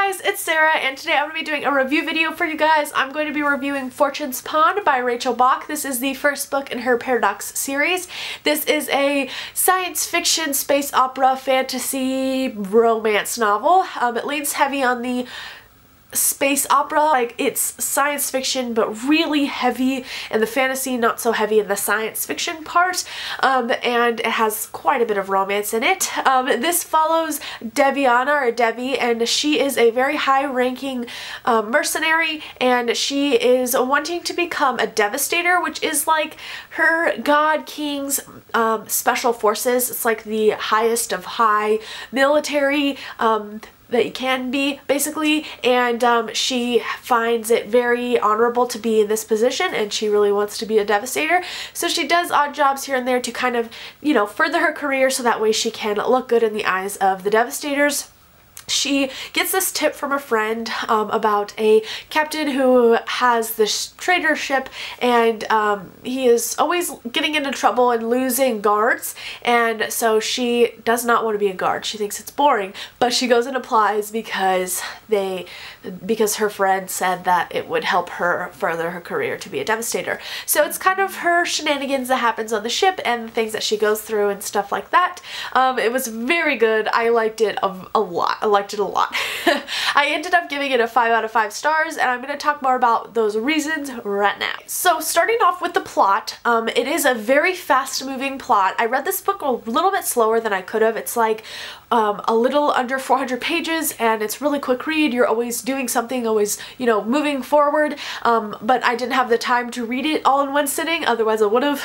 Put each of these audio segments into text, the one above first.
guys, it's Sarah, and today I'm going to be doing a review video for you guys. I'm going to be reviewing Fortune's Pond by Rachel Bach. This is the first book in her Paradox series. This is a science fiction, space opera, fantasy, romance novel. It leans heavy on the space opera, like it's science fiction but really heavy in the fantasy, not so heavy in the science fiction part, and it has quite a bit of romance in it. This follows Deviana, or Devi, and she is a very high-ranking mercenary, and she is wanting to become a devastator, which is like her god king's special forces. It's like the highest of high military that you can be, basically, and she finds it very honorable to be in this position, and she really wants to be a devastator. So she does odd jobs here and there to kind of, you know, further her career so that way she can look good in the eyes of the devastators. She gets this tip from a friend about a captain who has this trader ship, and he is always getting into trouble and losing guards, and so she does not want to be a guard. She thinks it's boring, but she goes and applies because her friend said that it would help her further her career to be a devastator. So it's kind of her shenanigans that happens on the ship and the things that she goes through and stuff like that. It was very good. I liked it a lot. I liked it a lot. I ended up giving it a 5 out of 5 stars, and I'm going to talk more about those reasons right now. So starting off with the plot, it is a very fast-moving plot. I read this book a little bit slower than I could have. It's like a little under 400 pages, and it's really quick read. You're always doing something, always, you know, moving forward, but I didn't have the time to read it all in one sitting, otherwise I would have.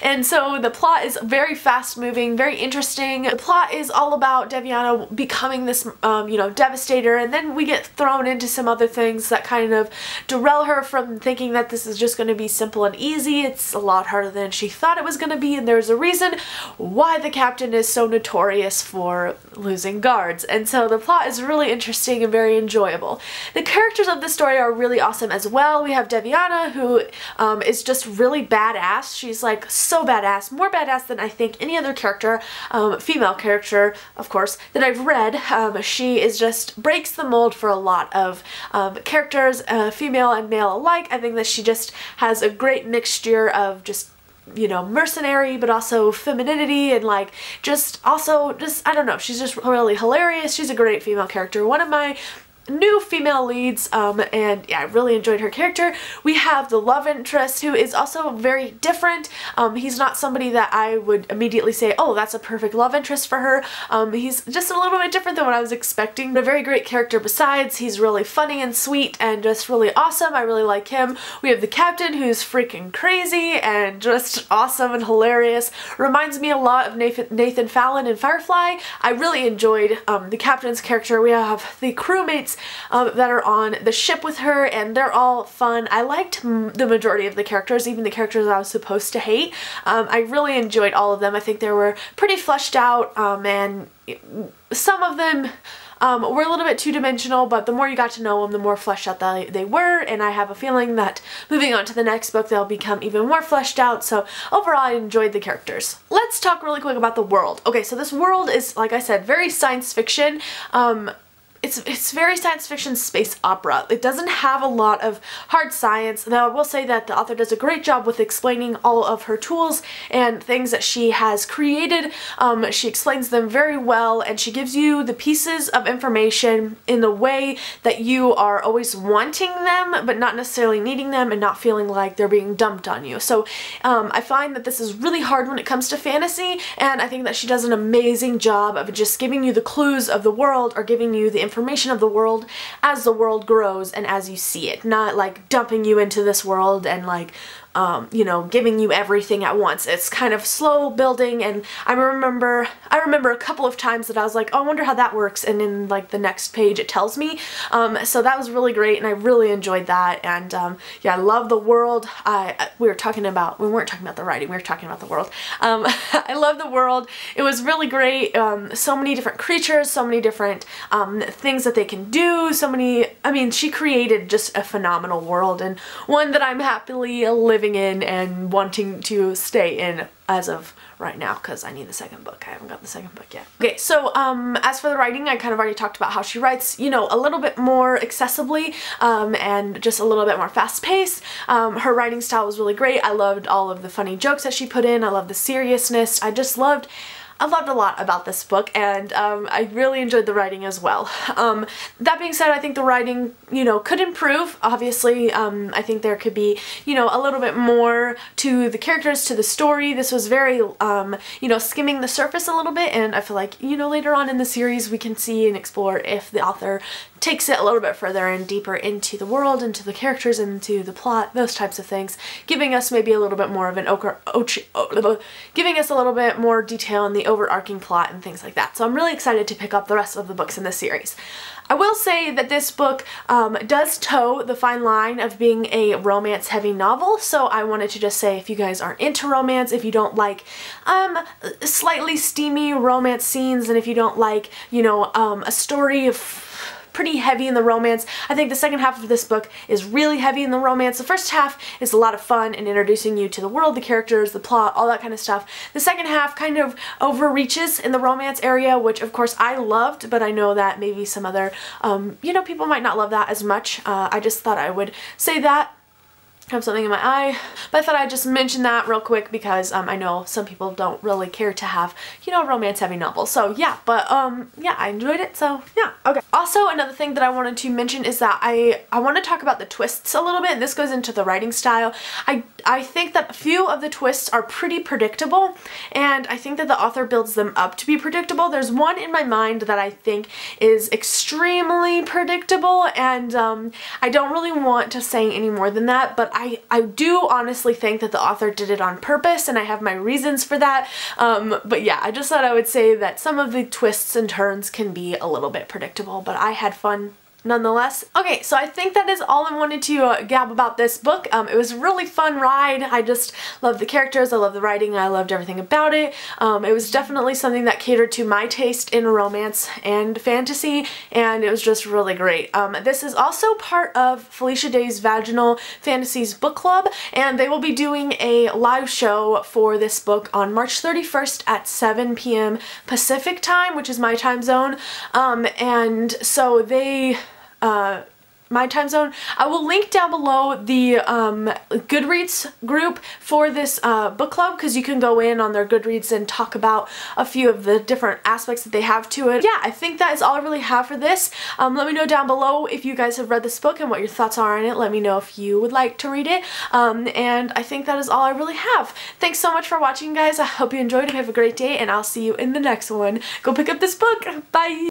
And so the plot is very fast-moving, very interesting. The plot is all about Deviana becoming this you know, devastator, and then we get thrown into some other things that kind of derail her from thinking that this is just going to be simple and easy. It's a lot harder than she thought it was going to be, and there's a reason why the captain is so notorious for losing guards. And so the plot is really interesting and very enjoyable. The characters of the story are really awesome as well. We have Deviana, who is just really badass. She's like so badass, more badass than I think any other character, female character, of course, that I've read. She is just breaks the mold for a lot of characters, female and male alike. I think that she just has a great mixture of just, you know, mercenary, but also femininity, and like just also just, I don't know, she's just really hilarious. She's a great female character. One of my new female leads, and yeah, I really enjoyed her character. We have the love interest, who is also very different. He's not somebody that I would immediately say, oh, that's a perfect love interest for her. He's just a little bit different than what I was expecting, but a very great character besides. He's really funny and sweet and just really awesome. I really like him. We have the captain, who's freaking crazy and just awesome and hilarious. Reminds me a lot of Nathan Fallon in Firefly. I really enjoyed the captain's character. We have the crewmates that are on the ship with her, and they're all fun. I liked the majority of the characters, even the characters I was supposed to hate. I really enjoyed all of them. I think they were pretty fleshed out, and some of them were a little bit two-dimensional, but the more you got to know them, the more fleshed out they were, and I have a feeling that moving on to the next book, they'll become even more fleshed out. So overall, I enjoyed the characters. Let's talk really quick about the world. Okay, so this world is, like I said, very science fiction. It's very science fiction space opera. It doesn't have a lot of hard science, though I will say that the author does a great job with explaining all of her tools and things that she has created. She explains them very well, and she gives you the pieces of information in a way that you are always wanting them, but not necessarily needing them, and not feeling like they're being dumped on you. So I find that this is really hard when it comes to fantasy, and I think that she does an amazing job of just giving you the clues of the world, or giving you the information of the world as the world grows and as you see it, not like dumping you into this world and like you know, giving you everything at once. It's kind of slow building, and I remember a couple of times that I was like, oh, I wonder how that works, and in like the next page it tells me. So that was really great, and I really enjoyed that. And yeah, I love the world. We weren't talking about the writing, we were talking about the world. I love the world. It was really great. So many different creatures, so many different things that they can do, so many I mean, she created just a phenomenal world, and one that I'm happily living in and wanting to stay in as of right now, because I need the second book. I haven't got the second book yet. Okay, so as for the writing, I kind of already talked about how she writes, you know, a little bit more accessibly and just a little bit more fast-paced. Her writing style was really great. I loved all of the funny jokes that she put in. I loved the seriousness. I loved a lot about this book, and I really enjoyed the writing as well. That being said, I think the writing, you know, could improve. Obviously, I think there could be, you know, a little bit more to the characters, to the story. This was very, you know, skimming the surface a little bit, and I feel like, you know, later on in the series we can see and explore if the author takes it a little bit further and deeper into the world, into the characters, into the plot, those types of things, giving us maybe a little bit more of an giving us a little bit more detail in the overarching plot and things like that. So I'm really excited to pick up the rest of the books in this series. I will say that this book does toe the fine line of being a romance-heavy novel, so I wanted to just say, if you guys aren't into romance, if you don't like slightly steamy romance scenes, and if you don't like, you know, a story of pretty heavy in the romance. I think the second half of this book is really heavy in the romance. The first half is a lot of fun and introducing you to the world, the characters, the plot, all that kind of stuff. The second half kind of overreaches in the romance area, which of course I loved, but I know that maybe some other, you know, people might not love that as much. I just thought I would say that. I have something in my eye, but I thought I'd just mention that real quick because I know some people don't really care to have, you know, a romance-heavy novel. So yeah, but yeah, I enjoyed it, so yeah, okay. Also, another thing that I wanted to mention is that I want to talk about the twists a little bit, and this goes into the writing style. I think that a few of the twists are pretty predictable, and I think that the author builds them up to be predictable. There's one in my mind that I think is extremely predictable, and I don't really want to say any more than that, but I do honestly think that the author did it on purpose, and I have my reasons for that. But yeah, I just thought I would say that some of the twists and turns can be a little bit predictable, but I had fun nonetheless. Okay, so I think that is all I wanted to gab about this book. It was a really fun ride. I just loved the characters, I loved the writing, I loved everything about it. It was definitely something that catered to my taste in romance and fantasy, and it was just really great. This is also part of Felicia Day's Vaginal Fantasies book club, and they will be doing a live show for this book on March 31st at 7 p.m. Pacific time, which is my time zone, and so they my time zone. I will link down below the Goodreads group for this book club, because you can go in on their Goodreads and talk about a few of the different aspects that they have to it. Yeah, I think that is all I really have for this. Let me know down below if you guys have read this book and what your thoughts are on it. Let me know if you would like to read it. And I think that is all I really have. Thanks so much for watching, guys. I hope you enjoyed. Have a great day, and I'll see you in the next one. Go pick up this book. Bye!